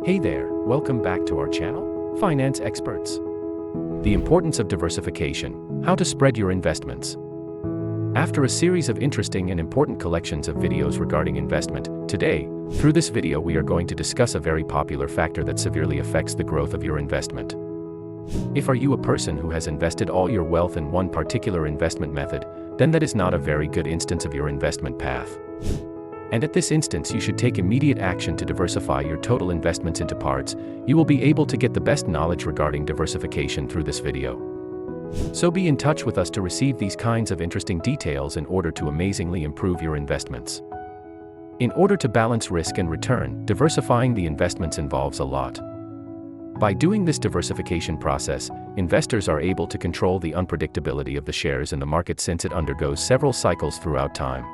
Hey there, welcome back to our channel, Finance Experts. The importance of diversification, how to spread your investments. After a series of interesting and important collections of videos regarding investment, today, through this video we are going to discuss a very popular factor that severely affects the growth of your investment. If are you a person who has invested all your wealth in one particular investment method, then that is not a very good instance of your investment path. And at this instance you should take immediate action to diversify your total investments into parts. You will be able to get the best knowledge regarding diversification through this video. So be in touch with us to receive these kinds of interesting details in order to amazingly improve your investments. In order to balance risk and return, diversifying the investments involves a lot. By doing this diversification process, investors are able to control the unpredictability of the shares in the market since it undergoes several cycles throughout time.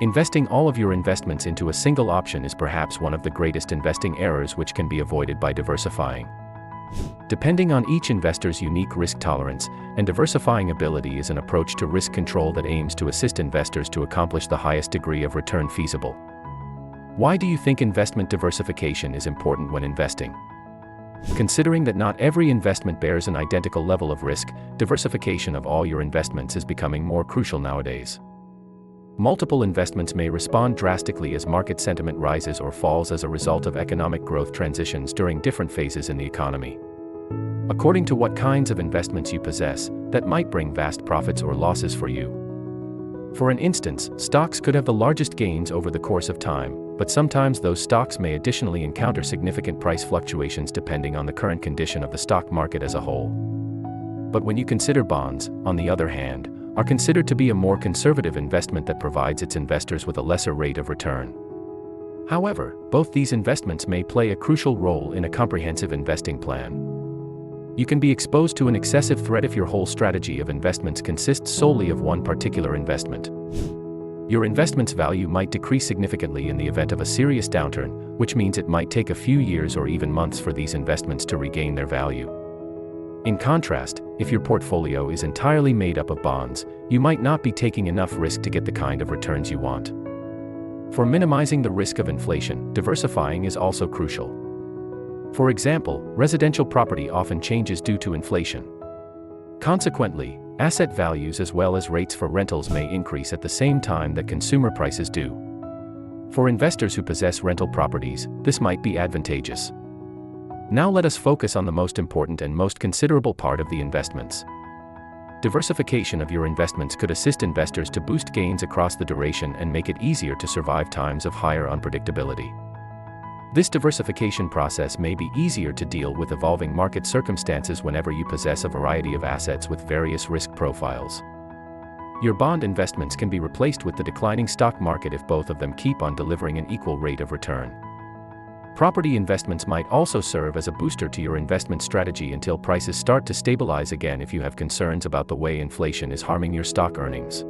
Investing all of your investments into a single option is perhaps one of the greatest investing errors which can be avoided by diversifying. Depending on each investor's unique risk tolerance, and diversifying ability is an approach to risk control that aims to assist investors to accomplish the highest degree of return feasible. Why do you think investment diversification is important when investing? Considering that not every investment bears an identical level of risk, diversification of all your investments is becoming more crucial nowadays. Multiple investments may respond drastically as market sentiment rises or falls as a result of economic growth transitions during different phases in the economy. According to what kinds of investments you possess, that might bring vast profits or losses for you. For an instance, stocks could have the largest gains over the course of time, but sometimes those stocks may additionally encounter significant price fluctuations depending on the current condition of the stock market as a whole. But when you consider bonds, on the other hand, are considered to be a more conservative investment that provides its investors with a lesser rate of return. However, both these investments may play a crucial role in a comprehensive investing plan. You can be exposed to an excessive threat if your whole strategy of investments consists solely of one particular investment. Your investment's value might decrease significantly in the event of a serious downturn, which means it might take a few years or even months for these investments to regain their value. In contrast, if your portfolio is entirely made up of bonds, you might not be taking enough risk to get the kind of returns you want. For minimizing the risk of inflation, diversifying is also crucial. For example, residential property often changes due to inflation. Consequently, asset values as well as rates for rentals may increase at the same time that consumer prices do. For investors who possess rental properties, this might be advantageous. Now let us focus on the most important and most considerable part of the investments. Diversification of your investments could assist investors to boost gains across the duration and make it easier to survive times of higher unpredictability. This diversification process may be easier to deal with evolving market circumstances whenever you possess a variety of assets with various risk profiles. Your bond investments can be replaced with the declining stock market if both of them keep on delivering an equal rate of return. Property investments might also serve as a booster to your investment strategy until prices start to stabilize again if you have concerns about the way inflation is harming your stock earnings.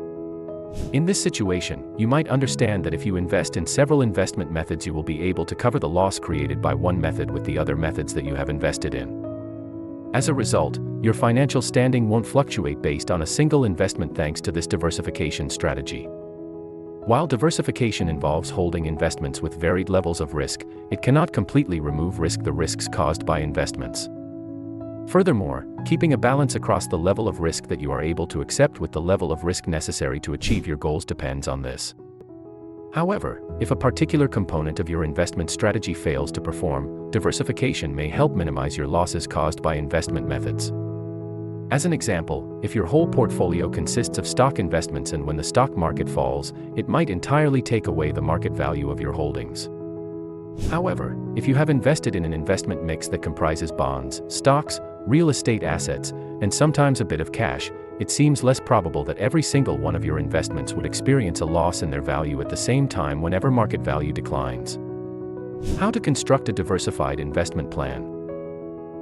In this situation, you might understand that if you invest in several investment methods you will be able to cover the loss created by one method with the other methods that you have invested in. As a result, your financial standing won't fluctuate based on a single investment thanks to this diversification strategy. While diversification involves holding investments with varied levels of risk, it cannot completely remove the risks caused by investments. Furthermore, keeping a balance across the level of risk that you are able to accept with the level of risk necessary to achieve your goals depends on this. However, if a particular component of your investment strategy fails to perform, diversification may help minimize your losses caused by investment methods. As an example, if your whole portfolio consists of stock investments and when the stock market falls, it might entirely take away the market value of your holdings. However, if you have invested in an investment mix that comprises bonds, stocks, real estate assets, and sometimes a bit of cash, it seems less probable that every single one of your investments would experience a loss in their value at the same time whenever market value declines. How to construct a diversified investment plan.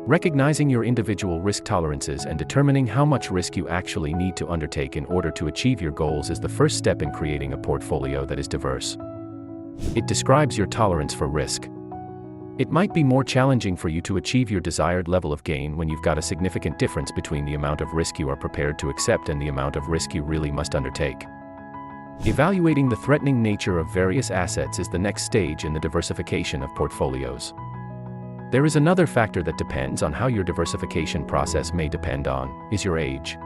Recognizing your individual risk tolerances and determining how much risk you actually need to undertake in order to achieve your goals is the first step in creating a portfolio that is diverse. It describes your tolerance for risk. It might be more challenging for you to achieve your desired level of gain when you've got a significant difference between the amount of risk you are prepared to accept and the amount of risk you really must undertake. Evaluating the threatening nature of various assets is the next stage in the diversification of portfolios. There is another factor that depends on how your diversification process may depend on, is your age.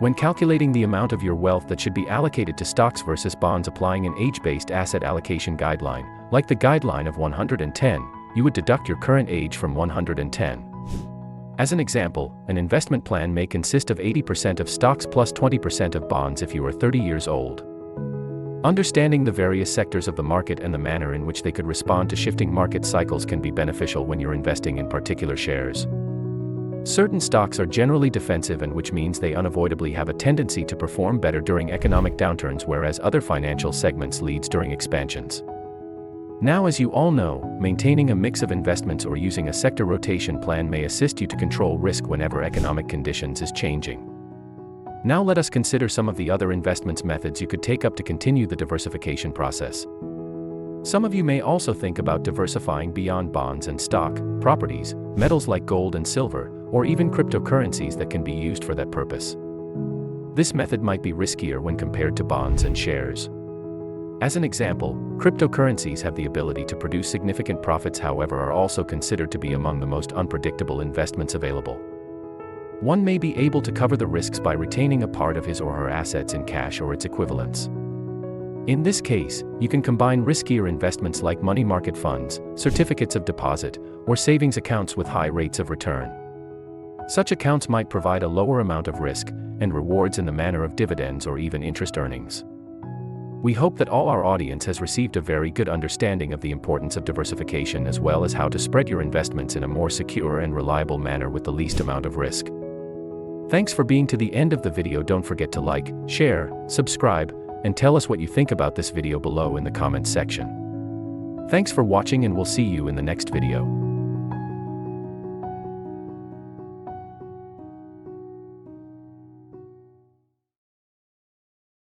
When calculating the amount of your wealth that should be allocated to stocks versus bonds, applying an age-based asset allocation guideline, like the guideline of 110, you would deduct your current age from 110. As an example, an investment plan may consist of 80% of stocks plus 20% of bonds if you are 30 years old. Understanding the various sectors of the market and the manner in which they could respond to shifting market cycles can be beneficial when you're investing in particular shares. Certain stocks are generally defensive, and which means they unavoidably have a tendency to perform better during economic downturns, whereas other financial segments leads during expansions. Now, as you all know, maintaining a mix of investments or using a sector rotation plan may assist you to control risk whenever economic conditions is changing. Now let us consider some of the other investments methods you could take up to continue the diversification process. Some of you may also think about diversifying beyond bonds and stock, properties, metals like gold and silver, or even cryptocurrencies that can be used for that purpose. This method might be riskier when compared to bonds and shares. As an example, cryptocurrencies have the ability to produce significant profits, however, are also considered to be among the most unpredictable investments available. One may be able to cover the risks by retaining a part of his or her assets in cash or its equivalents. In this case, you can combine riskier investments like money market funds, certificates of deposit, or savings accounts with high rates of return. Such accounts might provide a lower amount of risk and rewards in the manner of dividends or even interest earnings. We hope that all our audience has received a very good understanding of the importance of diversification, as well as how to spread your investments in a more secure and reliable manner with the least amount of risk. Thanks for being to the end of the video. Don't forget to like, share, subscribe, and tell us what you think about this video below in the comments section. Thanks for watching, and we'll see you in the next video.